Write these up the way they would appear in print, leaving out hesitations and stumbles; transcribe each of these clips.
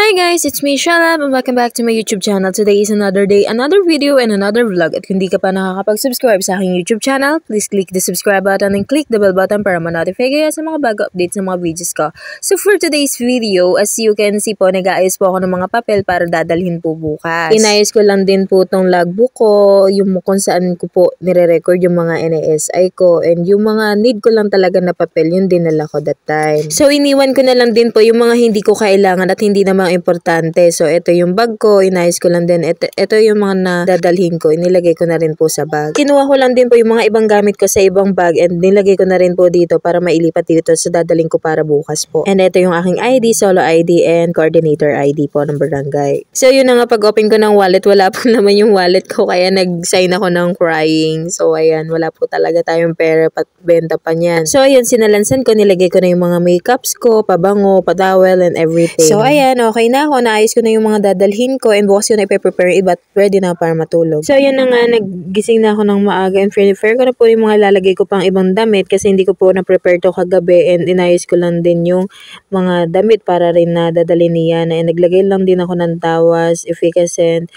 Hi guys, it's me, Shalab, and welcome back to my YouTube channel. Today is another day, another video, and another vlog. At kung di ka pa nakakapag-subscribe sa aking YouTube channel, please click the subscribe button and click the bell button para ma-notify kayo sa mga bago updates sa mga videos ko. So for today's video, as you can see po, nag-aayos po ako ng mga papel para dadalhin po bukas. Inayos ko lang din po tong logbook ko, yung kung saan ko po nire-record yung mga NASI ko, and yung mga need ko lang talaga na papel, yun dinala ko that time. So iniwan ko na lang din po yung mga hindi ko kailangan at hindi naman importante. So, ito yung bag ko. Inayos ko lang din. Ito yung mga nadadalhin ko. Inilagay ko na rin po sa bag. Kinuha ko lang din po yung mga ibang gamit ko sa ibang bag and nilagay ko na rin po dito para mailipat dito sa dadalhin ko para bukas po. And ito yung aking ID, solo ID, and coordinator ID po ng barangay. So, yun na nga, pag-open ko ng wallet, wala po naman yung wallet ko kaya nag-sign ako ng crying. So, ayan, wala po talaga tayong pera pat benta pa niyan. So, ayan, sinalansan ko. Nilagay ko na yung mga makeups ko, pabango, patawel, and everything. So, ayan, okay na ako. Naayos ko na yung mga dadalhin ko and bukas yun ay prepare iba at ready na para matulog. So, yun na nga, naggising na ako ng maaga and prepare ko na po yung mga lalagay ko pang ibang damit kasi hindi ko po na-prepare to kagabi and inayos ko lang din yung mga damit para rin na dadalhin niya na naglagay lang din ako ng tawas, efficacent,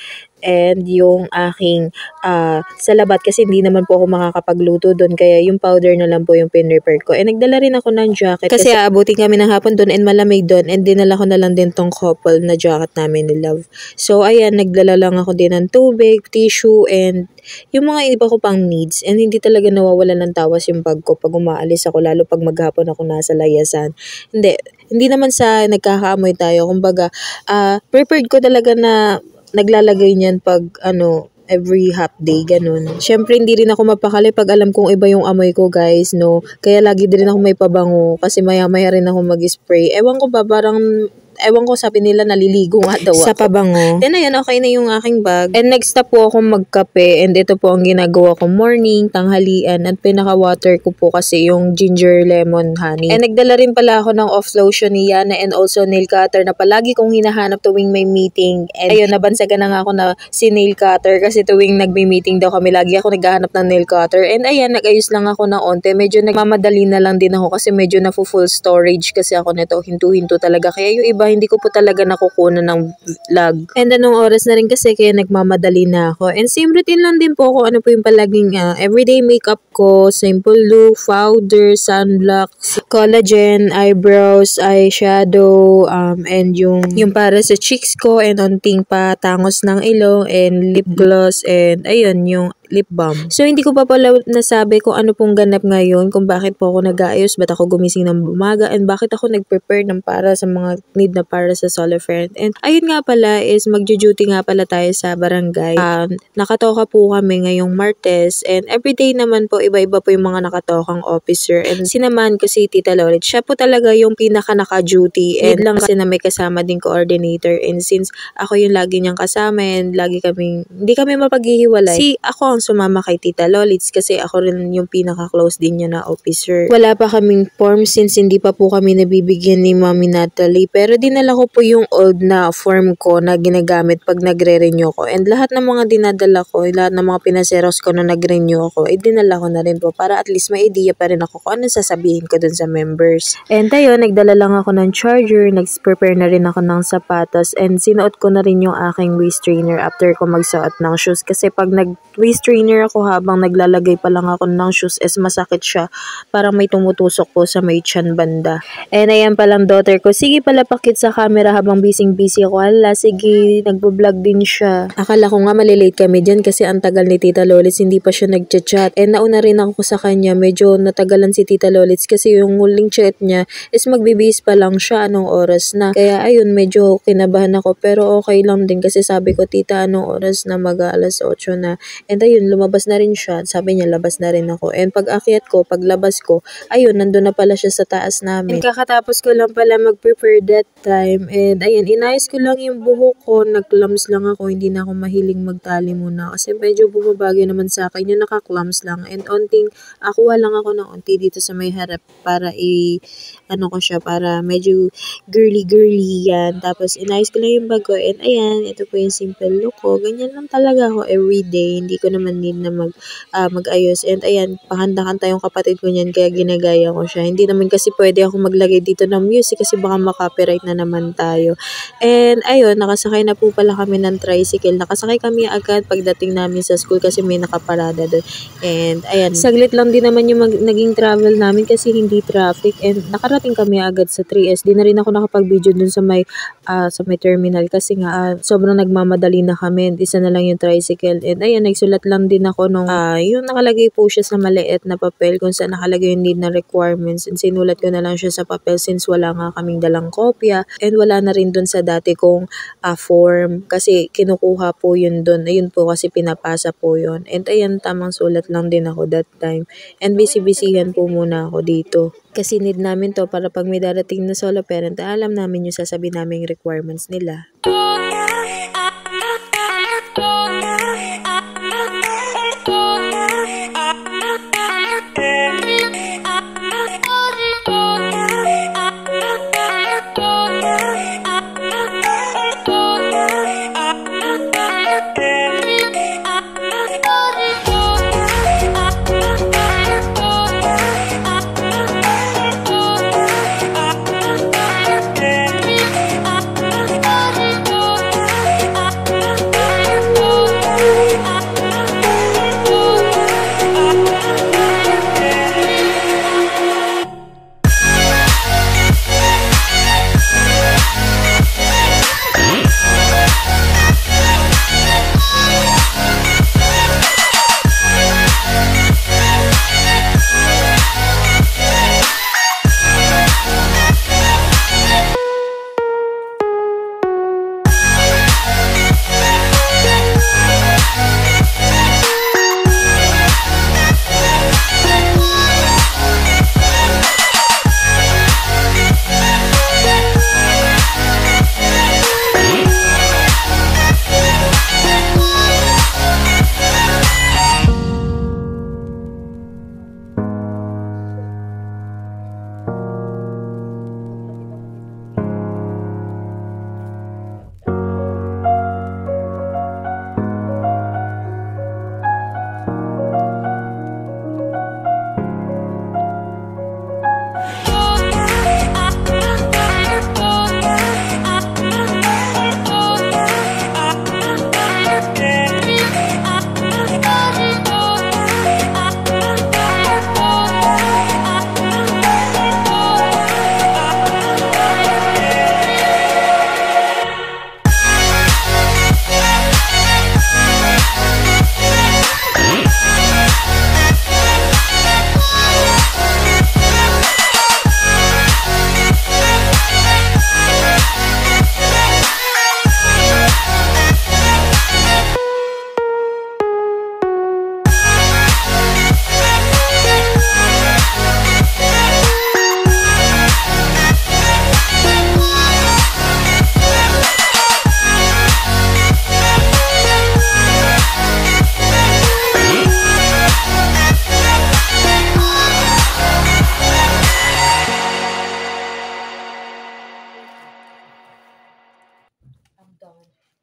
and yung aking salabat kasi hindi naman po ako makakapagluto doon kaya yung powder na lang po yung pin-repair ko. And nagdala rin ako ng jacket kasi aabutin kami ng hapon doon and malamig doon and dinala ko na lang din tong couple na jacket namin ni Love. So ayan, nagdala lang ako din ng tubig, tissue, and yung mga iba ko pang needs. And hindi talaga nawawala ng tawas yung bag ko pag umaalis ako, lalo pag maghapon ako nasa layasan. Hindi naman sa nagkakaamoy tayo. Kumbaga, prepared ko talaga na naglalagay niyan pag every half day, ganun. Syempre, hindi rin ako mapakali pag alam kong iba yung amoy ko, guys, no? Kaya lagi din ako may pabango kasi maya-maya rin ako mag-spray. Ewan ko ba, sabi nila naliligo nga daw sa pabango. Then ayan, okay na yung aking bag. And next stop po ako magkape and ito po ang ginagawa ko morning, tanghalian, at pinaka-water ko po kasi yung ginger lemon honey. And nagdala rin pala ako ng off lotion ni Yana and also nail cutter na palagi kong hinahanap tuwing may meeting. And ayun, nabansagan na nga ako na si nail cutter kasi tuwing nagme-meeting daw kami, lagi ako naghahanap ng nail cutter. And ayan, nag-ayos lang ako ng onte. Medyo nagmamadali na lang din ako kasi medyo na full storage kasi ako nito. Hinto-hinto talaga. Kaya yung iba, hindi ko po talaga nakukunan ng vlog. And anong oras na rin kasi kaya nagmamadali na ako. And same routine lang din po ako. Ano po yung palaging everyday makeup ko, simple look, powder, sunblock, collagen, eyebrows, eyeshadow, and yung para sa cheeks ko, and onting patangos ng ilong, and lip gloss, and ayun, yung lip balm. So, hindi ko pa pala nasabi kung ano pong ganap ngayon, kung bakit po ako nag-aayos, ba't ako gumising ng bumaga, and bakit ako nag-prepare ng para sa mga need na para sa Solifrent. And ayun nga pala is magjo-duty nga pala tayo sa barangay. Nakatoka po kami ngayong Martes, and everyday naman po, iba-iba po yung mga nakatokang officer. And sinamahan ko si Tita Lolit. Siya po talaga yung pinaka naka-duty, and lang kasi na may kasama din coordinator. And since ako yung lagi niyang kasama, and lagi hindi kami mapaghihiwalay, ako ang sumama kay Tita Lolits kasi ako rin yung pinaka-close din niya na officer. Wala pa kaming form since hindi pa po kami nabibigyan ni Mami Natalie, pero dinala ko po yung old na form ko na ginagamit pag nagre-renew ko. And lahat ng mga dinadala ko, lahat ng mga pinaseros ko na nag-renew ako, dinala ko na rin po para at least may idea pa rin ako kung ano sasabihin ko dun sa members. And ayun, nagdala lang ako ng charger, nag-prepare na rin ako ng sapatos, and sinuot ko na rin yung aking waist trainer after ko magsuot ng shoes kasi pag nag-waist trainer ako habang naglalagay pa lang ako ng shoes masakit siya. Parang may tumutusok po sa may tiyan banda. And ayan palang daughter ko, sige pala pakit sa camera habang busy ako. Hala, sige, nagbo-vlog din siya. Akala ko nga malilate kami dyan kasi ang tagal ni Tita Lolits, hindi pa siya nag-chat. And nauna rin ako sa kanya, medyo natagalan si Tita Lolits kasi yung huling chat niya is magbibihis pa lang siya anong oras na. Kaya ayun, medyo kinabahan ako pero okay lang din kasi sabi ko, Tita, anong oras na, mag-alas 8 na. And ayun, lumabas na rin siya. Sabi niya, labas na rin ako. And pag akyat ko, paglabas ko, ayun, nandun na pala siya sa taas namin. And kakatapos ko lang pala mag-prepare that time. And ayun, inayos ko lang yung buhok ko. Nag-clumps lang ako. Hindi na ako mahiling magtali muna. Kasi medyo bumabagay naman sa akin. Yung naka-clumps lang. And akuha lang ako ng onti dito sa may harap para ko siya, para medyo girly yan. Tapos inayos ko lang yung bag ko. And ayan, ito po yung simple look ko. Ganyan lang talaga ako everyday. Hindi ko naman naman need na mag-ayos. And ayan, pakanta-kanta yung kapatid ko niyan kaya ginagaya ko siya. Hindi naman kasi pwede ako maglagay dito ng music kasi baka makopyright na naman tayo. And ayun, nakasakay na po pala kami ng tricycle. Nakasakay kami agad pagdating namin sa school kasi may nakaparada doon. And ayan, saglit lang din naman yung naging travel namin kasi hindi traffic. And nakarating kami agad sa 3S. Di na rin ako nakapag-video dun sa may terminal kasi nga sobrang nagmamadali na kami. Isa na lang yung tricycle. And ayan, nagsulat lang din ako nung yung nakalagay po siya sa maliit na papel kung saan nakalagay yung need na requirements. And sinulat ko na lang siya sa papel since wala nga kaming dalang kopya. And wala na rin dun sa dati kong form kasi kinukuha po yun dun. Ayun po kasi pinapasa po yun. And ayan, tamang sulat lang din ako that time. And busy-busyhan po muna ako dito. Kasi need namin to para pag may darating na solo parent, alam namin yung sasabihin naming requirements nila.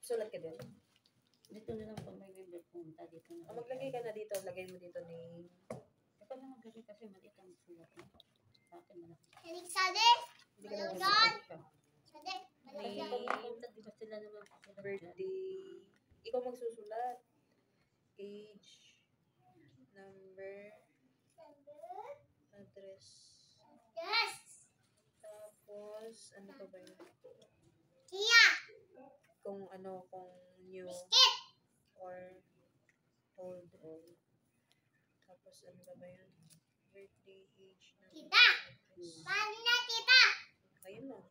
Sulat ka din. Dito na lang pag may bibig punta. Dito na. Maglagay ka na dito. Lagay mo dito name. Ito na maglagay kasi maliit ang sulat mo. Sa akin malaki. Hilig sa din. Hindi ka na Malunggan. magsusulat. Sa din. Pag Malunggan. punta, di ba sila naman sulat Birthday. Ikaw magsusulat. Age. Number. Address. Yes. Tapos, ano pa ba yun? Kia. Kung new Biscuit. or old. Tapos, ano pa ba yun? Birthday, age, number. Tita. Address. Paano na tita? Ayun lang.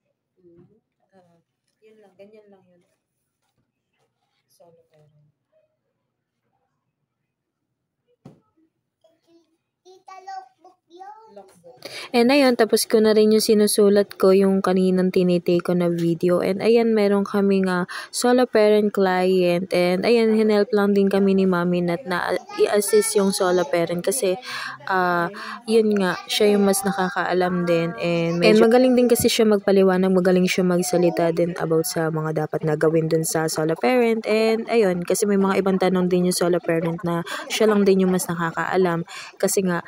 Yun lang. Ganyan lang yun. Solo parent. Tita. Tita, lookbook yun. And ayun, tapos ko na rin yung sinusulat ko yung kaninang tinitake ko na video. And ayan, meron kaming solo parent client. And ayan, hinelp lang din kami ni Mami Nat na i-assist yung solo parent kasi yun nga, siya yung mas nakakaalam din. And magaling din kasi siya magpaliwanag, magaling siya magsalita din about sa mga dapat na gawin dun sa solo parent. And ayun, kasi may mga ibang tanong din yung solo parent na siya lang din yung mas nakakaalam. Kasi nga,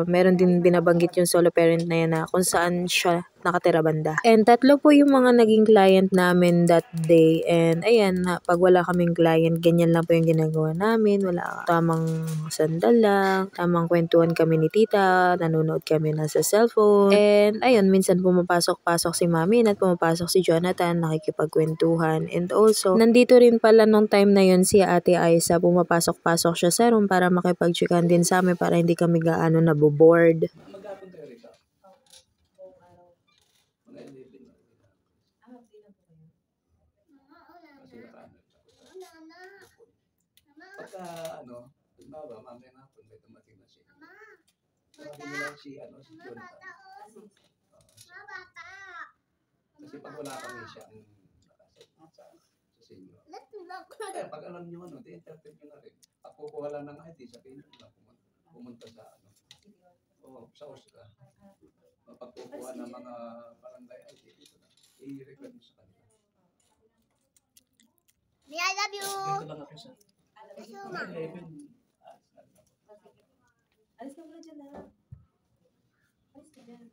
meron din binabanggit yung solo parent na yan na kung saan siya nakatira banda. And 3 po yung mga naging client namin that day. And ayan, pag wala kaming client, ganyan lang po yung ginagawa namin. Wala, tamang sandal lang, tamang kwentuhan kami ni tita, nanonood kami na sa cellphone. And ayun, minsan pumapasok-pasok si Mami at pumapasok si Jonathan, nakikipagkwentuhan. And also, nandito rin pala nung time na yun si Ate Aiza, pumapasok-pasok siya sa room para makipag-chikan din sa amin para hindi kami gaano naboboard. Maghapon kayo rito. Mga 11 na. Kasi nakaano. Pagka halimbawa, mamaya nga po, may dumating na siya. Sabi nila si Jonathan. Kasi pag wala kami siya ang nakasal sa senior. Kaya pag alam nyo di-interpret nyo na rin. Pag kukuha lang ng ID, sabihin nyo na pumunta sa sa OSCA. Pag kukuha ng mga barangay ID, dito na. I-record mo sa kanila. I love you. Dito lang ako sa Suma. 11. Alis ka muna dyan na. Alis ka dyan.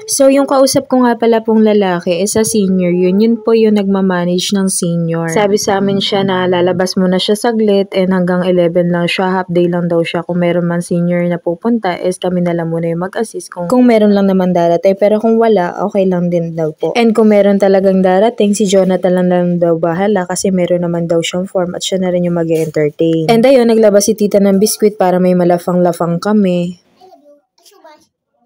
So, yung kausap ko nga pala pong lalaki is a senior yun. Yun po yung nagmamanage ng senior. Sabi sa amin siya na lalabas muna siya saglit and hanggang 11 lang siya. Half day lang daw siya. Kung meron man senior na pupunta is kami na lang muna yung mag-assist. Kung meron lang naman darating. Pero kung wala, okay lang din daw po. And kung meron talagang darating, si Jonathan lang daw bahala kasi meron naman daw siyang form at siya na rin yung mag-entertain. And ayun, naglabas si tita ng biskwit para may malafang-lafang kami.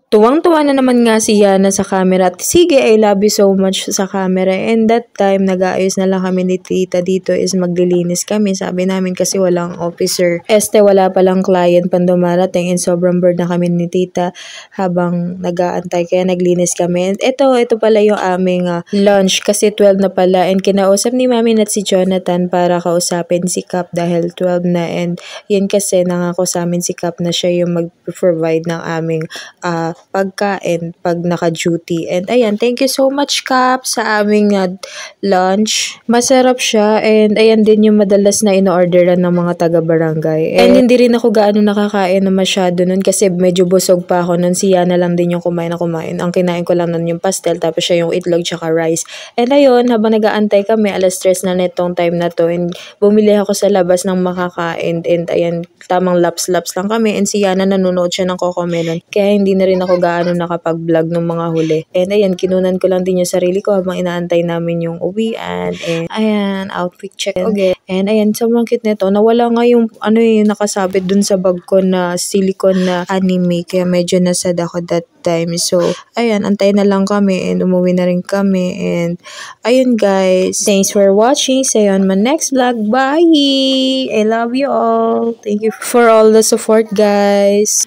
Tuwang-tuwa na naman nga si Yana sa camera at sige, I love you so much sa camera. And that time, nag-aayos na lang kami ni tita dito is maglilinis kami. Sabi namin kasi walang officer. Wala palang client pang dumarating and sobrang bored na kami ni tita habang nag-aantay. Kaya naglinis kami. And ito pala yung aming lunch kasi 12 na pala. And kinausap ni Mami at si Jonathan para kausapin si Cap dahil 12 na. And yun kasi nangako sa amin si Cap na siya yung mag-provide ng aming pagkain pag naka-duty. And ayan, thank you so much Cap sa aming lunch. Masarap siya and ayan din yung madalas na in-orderan ng mga taga-barangay. And hindi rin ako gaano nakakain na masyado nun kasi medyo busog pa ako nun. Si Yana lang din yung kumain na kumain. Ang kinain ko lang nun yung pastel tapos siya yung itlog tsaka rice. And ayun, habang nag-aantay kami, 3:00 na nitong time na to and bumili ako sa labas ng makakain and ayan, tamang laps-laps lang kami and si Yana nanonood siya ng Cocomelon. Kaya hindi na rin ako gaano nakapag-vlog nung mga huli. And ayan, kinunan ko lang din yung sarili ko habang inaantay namin yung uwian. And ayan, outfit check. Okay. And ayan, sobrang cute nito. Nawala nga yung nakasabit dun sa bag ko na silicone na anime. Kaya medyo nasad ako that time. So, ayan, antay na lang kami and umuwi na rin kami. And ayun guys, thanks for watching. See you on my next vlog. Bye! I love you all. Thank you for all the support guys.